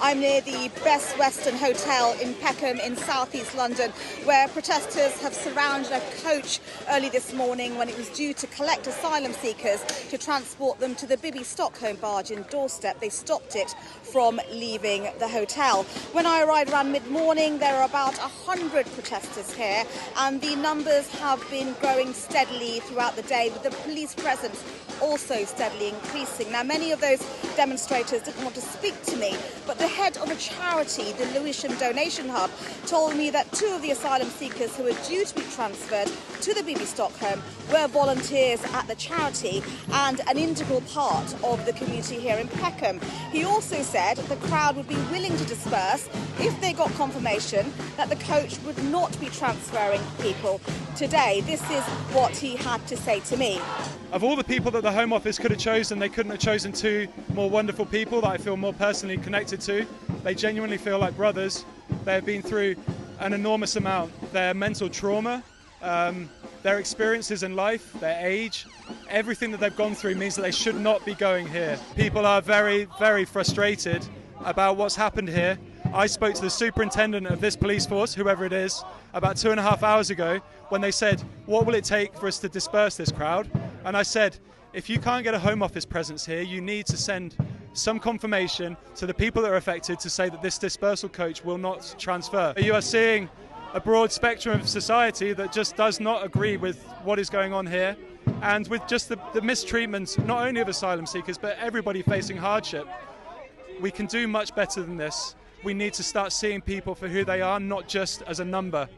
I'm near the Best Western Hotel in Peckham in southeast London, where protesters have surrounded a coach early this morning when it was due to collect asylum seekers to transport them to the Bibby Stockholm Barge in Doorstep. They stopped it from leaving the hotel. When I arrived around mid-morning, there are about 100 protesters here, and the numbers have been growing steadily throughout the day, with the police presence also steadily increasing. Now, many of those demonstrators didn't want to speak to me, but the head of a charity, the Lewisham Donation Hub, told me that two of the asylum seekers who were due to be transferred to the Bibby Stockholm were volunteers at the charity and an integral part of the community here in Peckham. He also said the crowd would be willing to disperse if they got confirmation that the coach would not be transferring people today. This is what he had to say to me. Of all the people that the Home Office could have chosen, they couldn't have chosen two more wonderful people that I feel more personally connected to. They genuinely feel like brothers. They have been through an enormous amount. Their mental trauma, their experiences in life, their age, everything that they've gone through means that they should not be going here. People are very, very frustrated about what's happened here. I spoke to the superintendent of this police force, whoever it is, about 2.5 hours ago when they said, what will it take for us to disperse this crowd? And I said, if you can't get a Home Office presence here, you need to send some confirmation to the people that are affected to say that this dispersal coach will not transfer. You are seeing a broad spectrum of society that just does not agree with what is going on here, and with just the mistreatment not only of asylum seekers but everybody facing hardship. We can do much better than this. We need to start seeing people for who they are, not just as a number.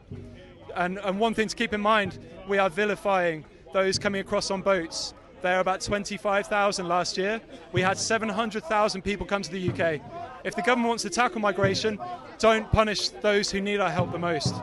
And one thing to keep in mind, we are vilifying those coming across on boats. There are about 25,000 last year. We had 700,000 people come to the UK. If the government wants to tackle migration, don't punish those who need our help the most.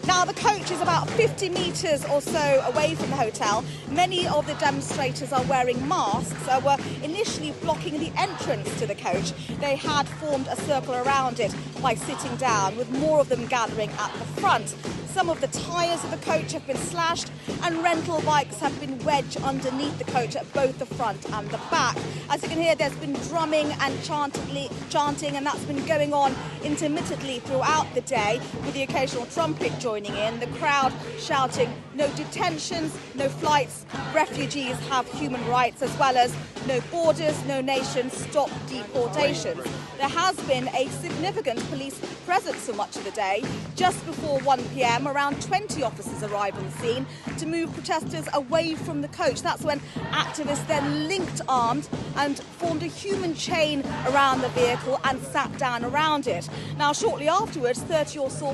Now, the coach is about 50 metres or so away from the hotel. Many of the demonstrators are wearing masks, were initially blocking the entrance to the coach. They had formed a circle around it by sitting down, with more of them gathering at the front. Some of the tyres of the coach have been slashed, and rental bikes have been wedged underneath the coach at both the front and the back. As you can hear, there's been drumming and chanting, and that's been going on intermittently throughout the day, with the occasional trumpet joining in. The crowd shouting, no detentions, no flights, refugees have human rights, as well as no borders, no nation, stop deportations. There has been a significant police presence for much of the day. Just before 1 p.m, around 20 officers arrived on the scene to move protesters away from the coach. That's when activists then linked arms and formed a human chain around the vehicle and sat down around it. Now, shortly afterwards, 30 or so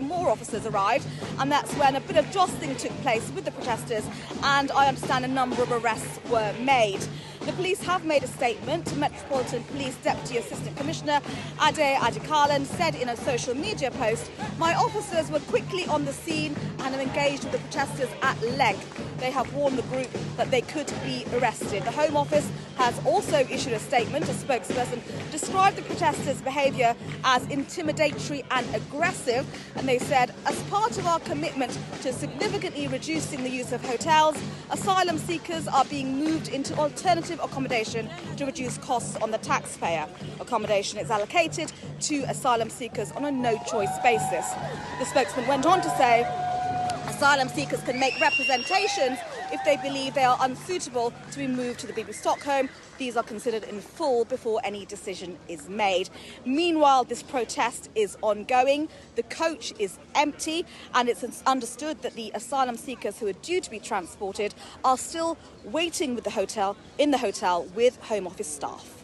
more officers arrived, and that's when a bit of jostling took place with the protesters, and I understand a number of arrests were made. The police have made a statement. Metropolitan Police Deputy Assistant Commissioner Ade Adikalan said in a social media post, "My officers were quickly on the scene and have engaged with the protesters at length. They have warned the group that they could be arrested." The Home Office has also issued a statement. A spokesperson described the protesters' behaviour as intimidatory and aggressive, and they said, as part of our commitment to significantly reducing the use of hotels, asylum seekers are being moved into alternative accommodation to reduce costs on the taxpayer. Accommodation is allocated to asylum seekers on a no-choice basis. The spokesman went on to say, asylum seekers can make representations if they believe they are unsuitable to be moved to the Bibby Stockholm. These are considered in full before any decision is made. Meanwhile, this protest is ongoing. The coach is empty, and it's understood that the asylum seekers who are due to be transported are still waiting in the hotel with Home Office staff.